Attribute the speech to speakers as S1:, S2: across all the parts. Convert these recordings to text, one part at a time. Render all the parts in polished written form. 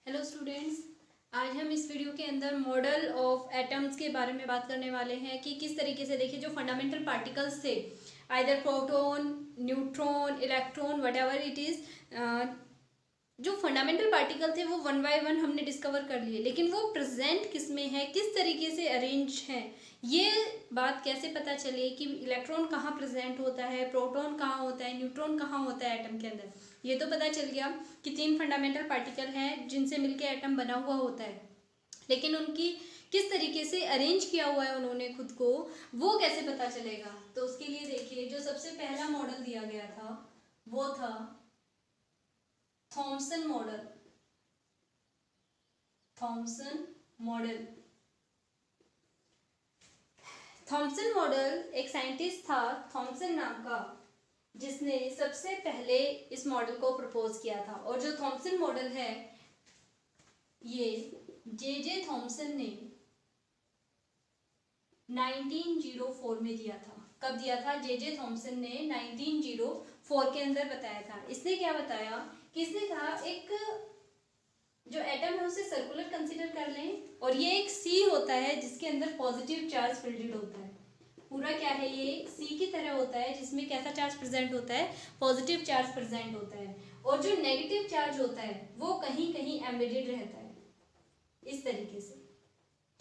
S1: Hello students, आज हम इस वीडियो के अंदर मॉडल ऑफ एटम्स के बारे में बात करने वाले हैं कि किस तरीके से देखिए जो फंडामेंटल पार्टिकल्स थे, either proton, neutron, electron, whatever it is, जो फंडामेंटल पार्टिकल थे वो वन बाय वन हमने डिस्कवर कर लिए, लेकिन वो प्रेजेंट किस में है, किस तरीके से अरेंज हैं, ये बात कैसे पता चले कि इलेक्ट्रॉन कहाँ प्रेजेंट होता है, प्रोटॉन कहाँ होता है, न्यूट्रॉन कहाँ होता है एटम के अंदर। ये तो पता चल गया कि 3 फंडामेंटल पार्टिकल हैं जिनसे मिलके एटम बना हुआ होता है, लेकिन उनकी किस तरीके से अरेंज किया हुआ है उन्होंने खुद को, वो कैसे पता चलेगा। तो उसके लिए देखिए जो सबसे पहला मॉडल दिया गया था वो था Thompson model. Thompson model Thompson model एक साइंटिस्ट था थॉमसन नाम का, जिसने सबसे पहले इस मॉडल को प्रपोज किया था। और जो थॉमसन मॉडल है ये जे थॉमसन ने 1904 में दिया था। कब दिया था? जे थॉमसन ने 1904 के अंदर बताया था। इसने क्या बताया कि इसने कहा एक जो एटम है उसे सर्कुलर कंसीडर कर लें, और ये एक सी होता है जिसके अंदर पॉजिटिव चार्ज फिल्ड होता है। पूरा क्या है, ये सी की तरह होता है जिसमें कैसा चार्ज प्रेजेंट होता है, पॉजिटिव चार्ज प्रेजेंट होता है, और जो नेगेटिव चार्ज होता है वो कहीं कहीं एम्बेडेड रहता है इस तरीके से,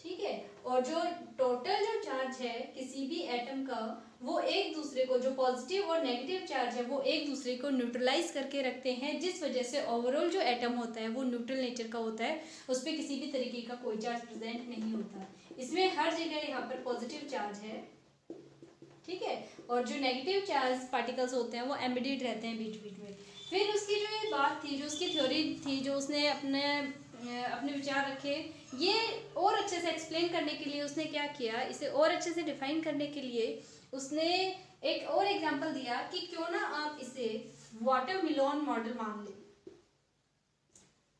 S1: ठीक है। और जो टोटल जो चार्ज है किसी भी एटम का, वो एक दूसरे को, जो पॉजिटिव और नेगेटिव चार्ज है वो एक दूसरे को न्यूट्रलाइज करके रखते हैं, जिस वजह से ओवरऑल जो एटम होता है वो न्यूट्रल नेचर का होता है, उस पर किसी भी तरीके का कोई चार्ज प्रेजेंट नहीं होता। इसमें हर जगह यहाँ पर पॉजिटिव चार्ज है, ठीक है, और जो नेगेटिव चार्ज पार्टिकल्स होते हैं वो एम्बेडेड रहते हैं बीच बीच में। फिर उसकी जो ये बात थी, जो उसकी थ्योरी थी, जो उसने अपने विचार रखे, ये और अच्छे से एक्सप्लेन करने के लिए उसने क्या किया, इसे और अच्छे से डिफाइन करने के लिए उसने एक और एग्जांपल दिया कि क्यों ना आप इसे वाटरमेलन मॉडल मान लें।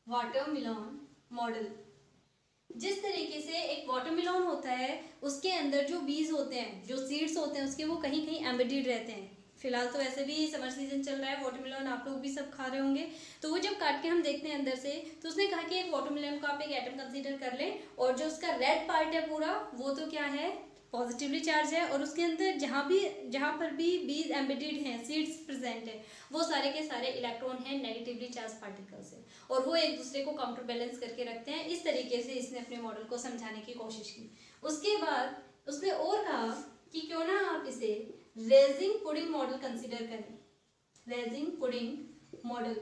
S1: वाटरमेलन मॉडल, जिस तरीके से एक वाटरमेलन होता है उसके अंदर जो बीज होते हैं, जो सीड्स होते हैं उसके, वो कहीं कहीं एम्बेडेड रहते हैं। फिलहाल तो वैसे भी समर सीजन चल रहा है, वाटरमेलन आप लोग भी सब खा रहे होंगे, तो वो जब काट के हम देखते हैं अंदर से, तो उसने कहा कि एक वाटरमेलन को आप एक एटम कंसीडर कर लें, और जो उसका रेड पार्ट है पूरा, वो तो क्या है, पॉजिटिवली चार्ज है, और उसके अंदर जहाँ पर भी बीज एम्बेडेड हैं, सीड्स प्रेजेंट है, वो सारे के सारे इलेक्ट्रॉन हैं नेगेटिवली चार्ज पार्टिकल्स है, और वो एक दूसरे को काउंटर बैलेंस करके रखते हैं। इस तरीके से इसने अपने मॉडल को समझाने की कोशिश की। उसके बाद उसने और कहा कि क्यों ना आप इसे रेजिंग पुडिंग मॉडल कंसीडर करें। रेजिंग पुडिंग मॉडल,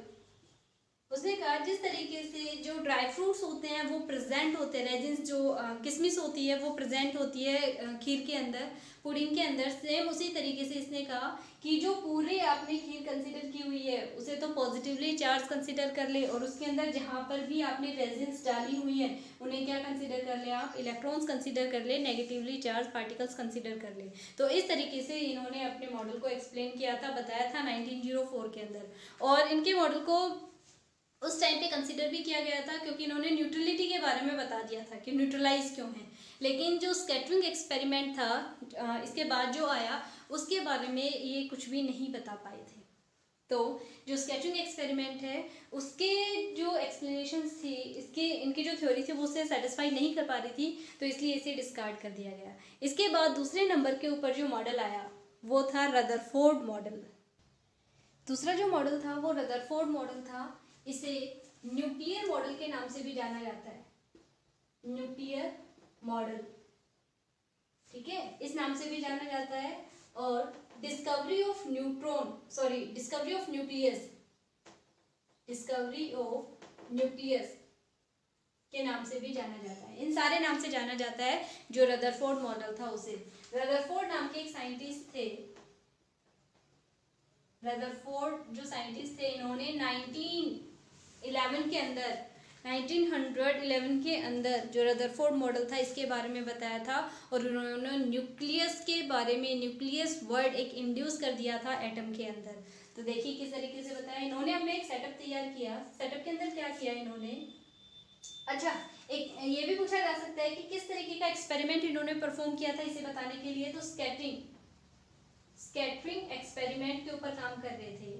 S1: उसने कहा जिस तरीके से जो ड्राई फ्रूट्स होते हैं वो प्रेजेंट होते हैं, रेजिन्स जो किशमिश होती है वो प्रेजेंट होती है खीर के अंदर, पुडिंग के अंदर, सेम उसी तरीके से इसने कहा कि जो पूरे आपने खीर कंसीडर की हुई है उसे तो पॉजिटिवली चार्ज कंसीडर कर ले, और उसके अंदर जहाँ पर भी आपने रेजिन्स डाली हुई है उन्हें क्या कंसीडर कर ले, आप इलेक्ट्रॉन्स कंसीडर कर ले, नेगेटिवली चार्ज पार्टिकल्स कंसीडर कर ले। तो इस तरीके से इन्होंने अपने मॉडल को एक्सप्लेन किया था, बताया था 1904 के अंदर। और इनके मॉडल को उस टाइम पे कंसीडर भी किया गया था क्योंकि इन्होंने न्यूट्रलिटी के बारे में बता दिया था कि न्यूट्रलाइज क्यों है। लेकिन जो स्कैटरिंग एक्सपेरिमेंट था इसके बाद जो आया, उसके बारे में ये कुछ भी नहीं बता पाए थे। तो जो स्कैटरिंग एक्सपेरिमेंट है उसके जो एक्सप्लेनेशन थी, इनकी जो थ्योरी थी वो उससे सेटिस्फाई नहीं कर पा रही थी, तो इसलिए इसे डिस्कार्ड कर दिया गया। इसके बाद दूसरे नंबर के ऊपर जो मॉडल आया वो था रदरफोर्ड मॉडल। दूसरा जो मॉडल था वो रदरफोर्ड मॉडल था। इसे न्यूक्लियर मॉडल के नाम से भी जाना जाता है, न्यूक्लियर मॉडल, ठीक है, इस नाम से भी जाना जाता है। और डिस्कवरी ऑफ न्यूक्लियस के नाम से भी जाना जाता है। इन सारे नाम से जाना जाता है जो रदरफोर्ड मॉडल था उसे। रदरफोर्ड नाम के एक साइंटिस्ट थे, रदरफोर्ड जो साइंटिस्ट थे, इन्होंने 1911 के अंदर जो रदरफोर्ड मॉडल था इसके बारे में बताया था, और उन्होंने न्यूक्लियस के बारे में, न्यूक्लियस वर्ड एक इंड्यूस कर दिया था एटम के अंदर। तो देखिए किस तरीके से बताया इन्होंने। अपने एक सेटअप तैयार किया, सेटअप के अंदर क्या किया इन्होंने। अच्छा, एक ये भी पूछा जा सकता है कि किस तरीके का एक्सपेरिमेंट इन्होंने परफॉर्म किया था इसे बताने के लिए। तो स्कैटरिंग एक्सपेरिमेंट के ऊपर काम कर रहे थे,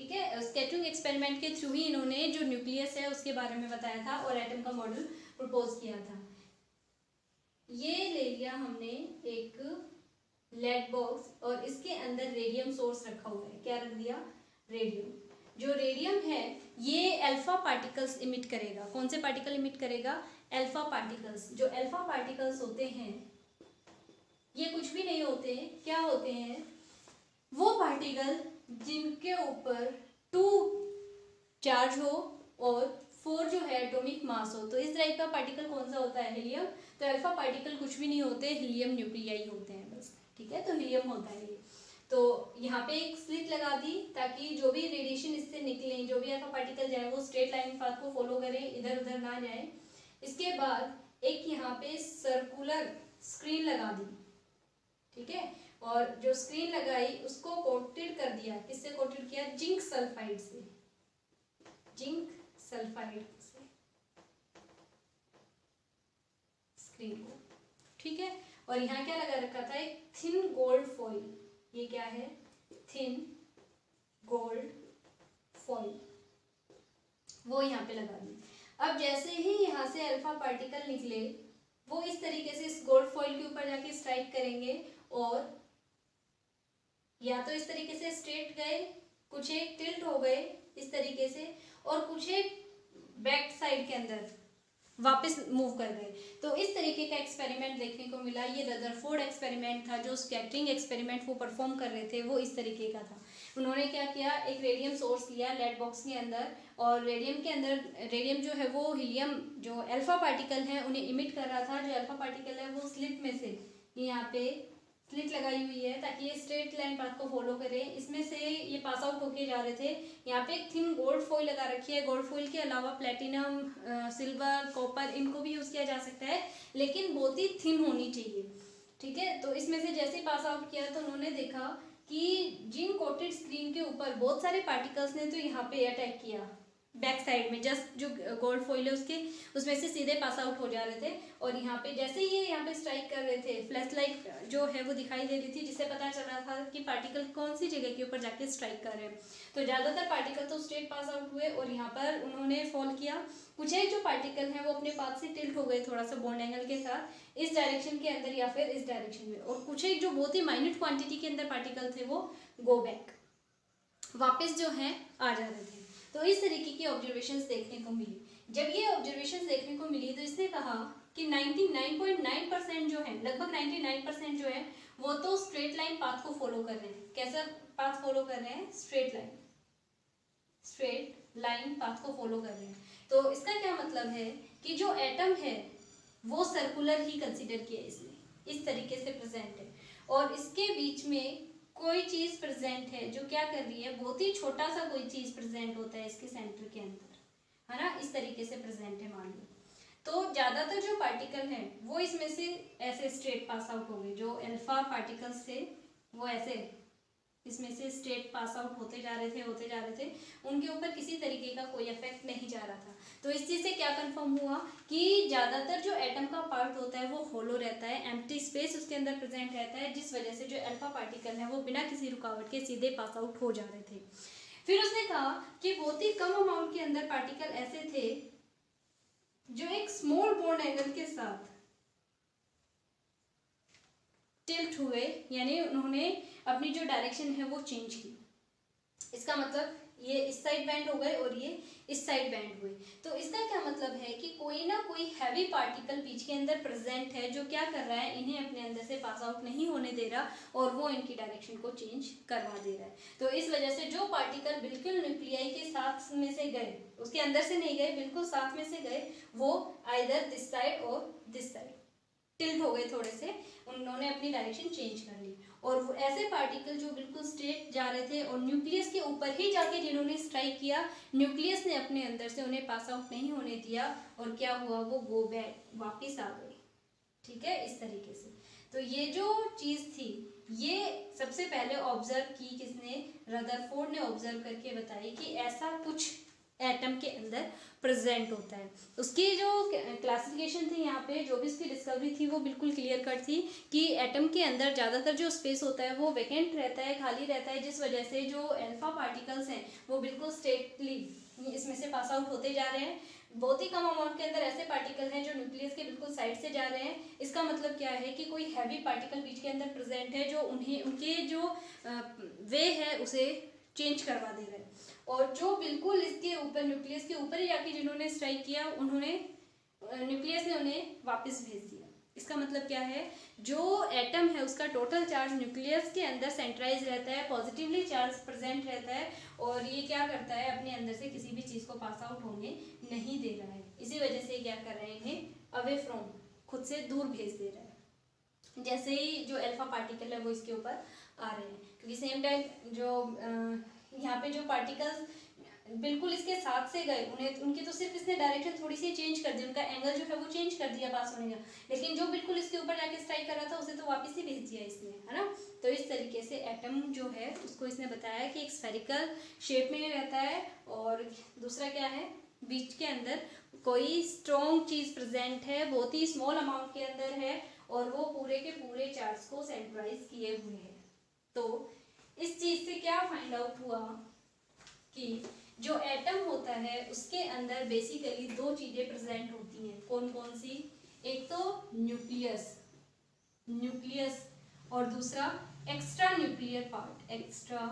S1: ठीक है। स्कैटरिंग एक्सपेरिमेंट के थ्रू ही इन्होंने जो न्यूक्लियस है उसके बारे में बताया था और एटम का मॉडल प्रपोज किया था। ये ले लिया हमने एक लेड बॉक्स और इसके अंदर रेडियम सोर्स रखा हुआ है। क्या रख दिया? रेडियम। जो रेडियम है ये अल्फा पार्टिकल्स इमिट करेगा। कौन से पार्टिकल इमिट करेगा? Alpha particles. जो अल्फा पार्टिकल्स होते हैं ये कुछ भी नहीं होते हैं। क्या होते हैं? वो पार्टिकल जिनके ऊपर 2 चार्ज हो और 4 जो है एटॉमिक मास हो। तो इस टाइप का पार्टिकल कौन सा होता है? हीलियम। तो अल्फा पार्टिकल कुछ भी नहीं होते, हीलियम न्यूक्लियाई होते हैं बस। ठीक है, तो हीलियम होता है ये। तो यहाँ पे एक स्लिट लगा दी ताकि जो भी रेडिएशन इससे निकले, जो भी अल्फा पार्टिकल जाए वो स्ट्रेट लाइन पाथ को फॉलो करे, इधर उधर ना जाए। इसके बाद एक यहाँ पे सर्कुलर स्क्रीन लगा दी। ठीक है, और जो स्क्रीन लगाई उसको कोटेड कर दिया। किससे कोटेड किया? जिंक सल्फाइड से। जिंक सल्फाइड से स्क्रीन को। ठीक है, और यहाँ क्या लगा रखा था? एक थिन गोल्ड फॉइल। ये क्या है? थिन गोल्ड फॉइल, वो यहाँ पे लगा दी। अब जैसे ही यहाँ से अल्फा पार्टिकल निकले वो इस तरीके से इस गोल्ड फॉइल के ऊपर जाके स्ट्राइक करेंगे और या तो इस तरीके से स्ट्रेट गए, कुछ एक टिल्ट हो गए इस तरीके से, और कुछ एक बैक साइड के अंदर वापस मूव कर गए। तो इस तरीके का एक्सपेरिमेंट देखने को मिला। ये रदरफोर्ड एक्सपेरिमेंट था। जो स्कैटरिंग एक्सपेरिमेंट वो परफॉर्म कर रहे थे वो इस तरीके का था। उन्होंने क्या किया? एक रेडियम सोर्स लिया लेड बॉक्स के अंदर, और रेडियम के अंदर रेडियम जो है वो हीलियम जो अल्फा पार्टिकल है उन्हें इमिट कर रहा था। जो अल्फा पार्टिकल है वो स्लिट में से, यहाँ पे स्लिट लगाई हुई है ताकि ये स्ट्रेट लाइन पाथ को फॉलो करे। इसमें से ये पास आउट होके जा रहे थे। यहाँ पे एक थिन गोल्ड फॉइल लगा रखी है। गोल्ड फॉइल के अलावा प्लेटिनम, सिल्वर, कॉपर इनको भी यूज़ किया जा सकता है, लेकिन बहुत ही थिन होनी चाहिए। ठीक है, तो इसमें से जैसे ही पास आउट किया तो उन्होंने देखा कि जिन कोटेड स्क्रीन के ऊपर बहुत सारे पार्टिकल्स ने तो यहाँ पे अटैक किया बैक साइड में, जस्ट जो गोल्ड फॉइल है उसमें से सीधे पास आउट हो जा रहे थे। और यहाँ पे जैसे ही ये यहाँ पे स्ट्राइक कर रहे थे फ्लैश लाइट जो है वो दिखाई दे रही थी, जिससे पता चल रहा था कि पार्टिकल कौन सी जगह के ऊपर जाके स्ट्राइक कर रहे हैं। तो ज़्यादातर पार्टिकल तो स्ट्रेट पास आउट हुए और यहाँ पर उन्होंने फॉल किया। कुछ एक जो पार्टिकल हैं वो अपने पाथ से टिल्ट हो गए थोड़ा सा बॉन्ड एंगल के साथ इस डायरेक्शन के अंदर या फिर इस डायरेक्शन में, और कुछ एक जो बहुत ही माइन्यूट क्वांटिटी के अंदर पार्टिकल थे वो गो बैक वापस जो है आ जा रहे थे। तो इस तरीके की ऑब्जर्वेशंस देखने को मिली। जब ये ऑब्जर्वेशंस देखने को मिली तो इसने कहा कि 99.9% जो है, लगभग 99% जो है वो तो स्ट्रेट लाइन पाथ को फॉलो कर रहे हैं। कैसा पाथ फॉलो कर रहे हैं? स्ट्रेट लाइन पाथ को फॉलो कर रहे हैं। तो इसका क्या मतलब है कि जो एटम है वो सर्कुलर ही कंसिडर किया इसने, इस तरीके से प्रेजेंट है, और इसके बीच में कोई चीज प्रेजेंट है जो क्या कर रही है? बहुत ही छोटा सा कोई चीज प्रेजेंट होता है इसके सेंटर के अंदर, है ना, इस तरीके से प्रेजेंट है मान लो। तो ज्यादातर जो पार्टिकल हैं वो इसमें से ऐसे स्ट्रेट पास आउट हो गए। जो अल्फा पार्टिकल्स थे वो ऐसे इसमें से स्ट्रेट पास आउट होते जा रहे थे, उनके ऊपर किसी तरीके का कोई इफेक्ट नहीं जा रहा था। तो इस चीज़ से क्या कंफर्म हुआ कि ज़्यादातर जो एटम का पार्ट होता है वो होलो रहता है, एम्प्टी स्पेस उसके अंदर प्रेजेंट रहता है, जिस वजह से जो अल्फा पार्टिकल है वो बिना किसी रुकावट के सीधे पास आउट हो जा रहे थे। फिर उसने कहा कि बहुत ही कम अमाउंट के अंदर पार्टिकल ऐसे थे जो एक स्मॉल बॉन्ड एंगल के साथ टिल्ट हुए, यानी उन्होंने अपनी जो डायरेक्शन है वो चेंज की। इसका मतलब ये इस साइड बैंड हो गए और ये इस साइड बैंड हुए। तो इसका क्या मतलब है कि कोई ना कोई हैवी पार्टिकल बीच के अंदर प्रेजेंट है जो क्या कर रहा है? इन्हें अपने अंदर से पास आउट नहीं होने दे रहा और वो इनकी डायरेक्शन को चेंज करवा दे रहा है। तो इस वजह से जो पार्टिकल बिल्कुल न्यूक्लियाई के साथ में से गए, उसके अंदर से नहीं गए, बिल्कुल साथ में से गए, वो आइदर दिस साइड और दिस साइड टिल्ट हो गए थोड़े से, उन्होंने अपनी डायरेक्शन चेंज कर ली। और वो ऐसे पार्टिकल जो बिल्कुल स्ट्रेट जा रहे थे और न्यूक्लियस के ऊपर ही जाके जिन्होंने स्ट्राइक किया, न्यूक्लियस ने अपने अंदर से उन्हें पास आउट नहीं होने दिया और क्या हुआ? वो गो बैक वापिस आ गए। ठीक है, इस तरीके से। तो ये जो चीज़ थी ये सबसे पहले ऑब्जर्व की किसने? रदरफोर्ड ने ऑब्जर्व करके बताई कि ऐसा कुछ एटम के अंदर प्रेजेंट होता है। उसकी जो क्लासिफिकेशन थी यहाँ पे, जो भी उसकी डिस्कवरी थी वो बिल्कुल क्लियर कट थी कि एटम के अंदर ज़्यादातर जो स्पेस होता है वो वैकेंट रहता है, खाली रहता है, जिस वजह से जो अल्फा पार्टिकल्स हैं वो बिल्कुल स्टेटली इसमें से पास आउट होते जा रहे हैं। बहुत ही कम अमाउंट के अंदर ऐसे पार्टिकल हैं जो न्यूक्लियस के बिल्कुल साइड से जा रहे हैं। इसका मतलब क्या है कि कोई हैवी पार्टिकल बीच के अंदर प्रेजेंट है जो उन्हें उनके जो वे है उसे चेंज करवा दे रहा है, और जो बिल्कुल इसके ऊपर न्यूक्लियस के ऊपर ही जाके जिन्होंने स्ट्राइक किया उन्होंने न्यूक्लियस ने उन्हें वापस भेज दिया। इसका मतलब क्या है, जो एटम है उसका टोटल चार्ज न्यूक्लियस के अंदर सेंट्राइज रहता है, पॉजिटिवली चार्ज प्रेजेंट रहता है, और ये क्या करता है अपने अंदर से किसी भी चीज़ को पास आउट होने नहीं दे रहा है। इसी वजह से क्या कर रहे हैं, इन्हें अवे फ्रॉम, खुद से दूर भेज दे रहा है। जैसे ही जो अल्फा पार्टिकल है वो इसके ऊपर आ रहे हैं, क्योंकि सेम टाइम जो यहाँ पे जो पार्टिकल्स बिल्कुल इसके साथ से गए, उन्हें उनकी तो सिर्फ इसने डायरेक्शन थोड़ी सी चेंज कर दी, उनका एंगल जो है वो चेंज कर दिया पास होने का, लेकिन जो बिल्कुल इसके ऊपर जाके स्ट्राइक कर रहा था उसे तो वापस ही भेज दिया इसने, है ना। तो इस तरीके से एटम जो है उसको इसने बताया कि एक स्फेरिकल शेप में रहता है, और दूसरा क्या है, बीच के अंदर कोई स्ट्रॉन्ग चीज प्रेजेंट है, बहुत ही स्मॉल अमाउंट के अंदर है, और वो पूरे के पूरे चार्ज को सेंट्रलाइज किए हुए हैं। तो इस चीज से क्या फाइंड आउट हुआ कि जो एटम होता है उसके अंदर बेसिकली दो चीजें प्रेजेंट होती हैं। कौन कौन सी, एक तो न्यूक्लियस, न्यूक्लियस और दूसरा extra nuclear part, extra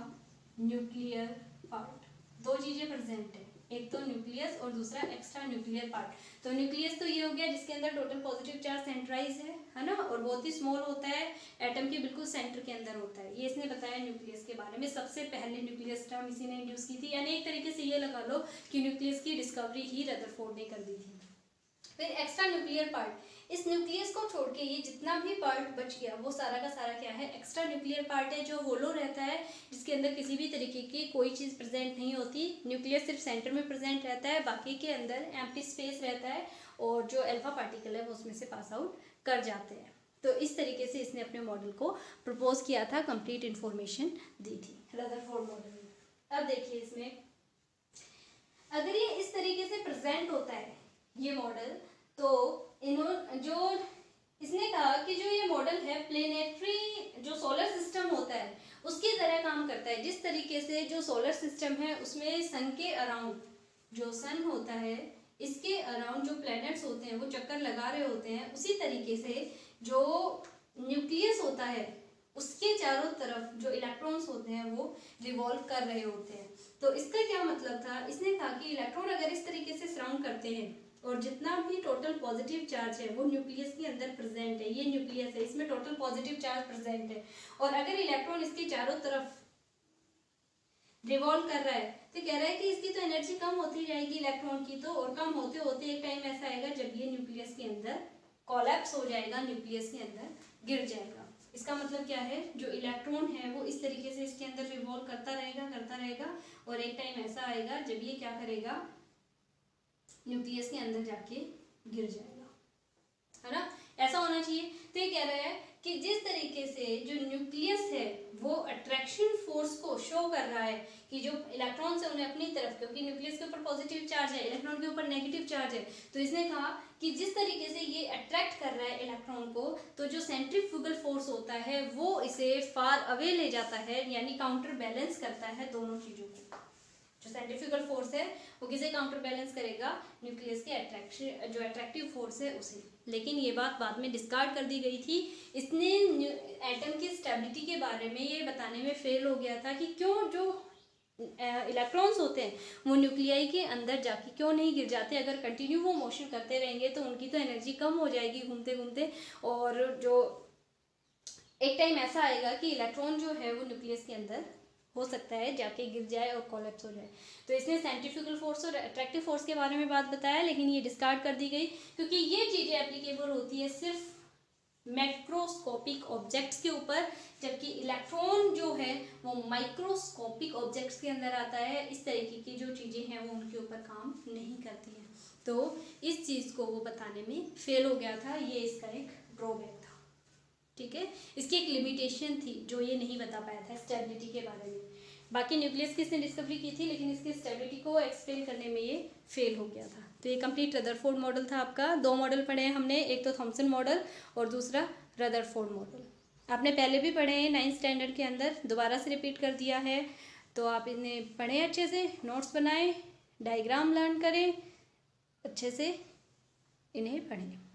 S1: nuclear part, दो चीजें प्रेजेंट है, एक तो न्यूक्लियस और दूसरा एक्स्ट्रा न्यूक्लियर पार्ट। तो न्यूक्लियस तो ये हो गया जिसके अंदर टोटल पॉजिटिव चार्ज सेंट्राइज है ना, और बहुत ही स्मॉल होता है, एटम के बिल्कुल सेंटर के अंदर होता है। ये इसने बताया न्यूक्लियस के बारे में, सबसे पहले न्यूक्लियस टर्म इसी ने इंट्रोड्यूस की थी, यानी एक तरीके से ये लगा लो कि न्यूक्लियस की डिस्कवरी ही रदरफोर्ड ने कर दी थी। फिर एक्स्ट्रा न्यूक्लियर पार्ट, इस न्यूक्लियस को छोड़ के ये जितना भी पार्ट बच गया वो सारा का सारा क्या है, एक्स्ट्रा न्यूक्लियर पार्ट है, जो होलो रहता है, जिसके अंदर किसी भी तरीके की कोई चीज़ प्रेजेंट नहीं होती। न्यूक्लियस सिर्फ सेंटर में प्रेजेंट रहता है, बाकी के अंदर एम्प्टी स्पेस रहता है, और जो अल्फा पार्टिकल है वो उसमें से पास आउट कर जाते हैं। तो इस तरीके से इसने अपने मॉडल को प्रपोज किया था, कंप्लीट इंफॉर्मेशन दी थी रदरफोर्ड मॉडल में। अब देखिए इसमें अगर ये इस तरीके से प्रेजेंट होता है ये मॉडल, तो जो इसने कहा कि जो ये मॉडल है प्लेनेटरी जो सोलर सिस्टम होता है उसकी तरह काम करता है। जिस तरीके से जो सोलर सिस्टम है उसमें सन के अराउंड, जो सन होता है इसके अराउंड जो प्लैनेट्स होते हैं वो चक्कर लगा रहे होते हैं, उसी तरीके से जो न्यूक्लियस होता है उसके चारों तरफ जो इलेक्ट्रॉन्स होते हैं वो रिवॉल्व कर रहे होते हैं। तो इसका क्या मतलब था, इसने कहा कि इलेक्ट्रॉन अगर इस तरीके से सराउंड करते हैं और जितना भी टोटल पॉजिटिव चार्ज है वो न्यूक्लियस के अंदर प्रेजेंट है, ये न्यूक्लियस है, इसमें टोटल पॉजिटिव चार्ज प्रेजेंट है, और अगर इलेक्ट्रॉन इसके चारों तरफ रिवॉल्व कर रहा है तो कह रहा है कि इसकी तो एनर्जी कम होती जाएगी इलेक्ट्रॉन की, तो और कम होते होते एक टाइम ऐसा आएगा जब ये न्यूक्लियस के अंदर कोलैप्स हो जाएगा, न्यूक्लियस के अंदर गिर जाएगा। इसका मतलब क्या है, जो इलेक्ट्रॉन है वो इस तरीके से इसके अंदर रिवॉल्व करता रहेगा, और एक टाइम ऐसा आएगा जब ये क्या करेगा, न्यूक्लियस के अंदर जाके गिर जाएगा, है ना। ऐसा होना चाहिए। तो ये कह रहा है कि जिस तरीके से जो न्यूक्लियस है वो अट्रैक्शन फोर्स को शो कर रहा है कि जो इलेक्ट्रॉन्स है उन्हें अपनी तरफ, क्योंकि न्यूक्लियस के ऊपर पॉजिटिव चार्ज है, इलेक्ट्रॉन के ऊपर नेगेटिव चार्ज है, तो इसने कहा कि जिस तरीके से ये अट्रैक्ट कर रहा है इलेक्ट्रॉन को, तो जो सेंट्रीफ्यूगल फोर्स होता है वो इसे फार अवे ले जाता है, यानी काउंटर बैलेंस करता है दोनों चीजों को। जो सेंट्रीफ्यूगल फोर्स है वो किसे काउंटर बैलेंस करेगा, न्यूक्लियस के अट्रैक्शन जो अट्रैक्टिव फोर्स है उसे। लेकिन ये बात बाद में डिस्कार्ड कर दी गई थी। इसने एटम की स्टेबिलिटी के बारे में ये बताने में फेल हो गया था कि क्यों जो इलेक्ट्रॉन्स होते हैं वो न्यूक्लियाई के अंदर जाके क्यों नहीं गिर जाते। अगर कंटिन्यू वो मोशन करते रहेंगे तो उनकी तो एनर्जी कम हो जाएगी घूमते घूमते, और जो एक टाइम ऐसा आएगा कि इलेक्ट्रॉन जो है वो न्यूक्लियस के अंदर हो सकता है जाके गिर जाए और कोलैप्स हो जाए। तो इसने सेंट्रीफ्यूगल फोर्स और अट्रैक्टिव फोर्स के बारे में बात बताया, लेकिन ये डिस्कार्ड कर दी गई क्योंकि ये चीज़ें एप्लीकेबल होती है सिर्फ मैक्रोस्कोपिक ऑब्जेक्ट्स के ऊपर, जबकि इलेक्ट्रॉन जो है वो माइक्रोस्कोपिक ऑब्जेक्ट्स के अंदर आता है। इस तरीके की जो चीज़ें हैं वो उनके ऊपर काम नहीं करती हैं। तो इस चीज़ को वो बताने में फेल हो गया था, ये इसका एक ड्रॉबैक था। ठीक है, इसकी एक लिमिटेशन थी जो ये नहीं बता पाया था स्टेबिलिटी के बारे में। बाकी न्यूक्लियस की इसने डिस्कवरी की थी, लेकिन इसकी स्टेबिलिटी को एक्सप्लेन करने में ये फेल हो गया था। तो ये कंप्लीट रदरफोर्ड मॉडल था आपका। 2 मॉडल पढ़े हैं हमने, एक तो थॉमसन मॉडल और दूसरा रदरफोर्ड मॉडल। आपने पहले भी पढ़े हैं 9th स्टैंडर्ड के अंदर, दोबारा से रिपीट कर दिया है। तो आप इन्हें पढ़ें, अच्छे से नोट्स बनाएं, डायग्राम लर्न करें, अच्छे से इन्हें पढ़ें।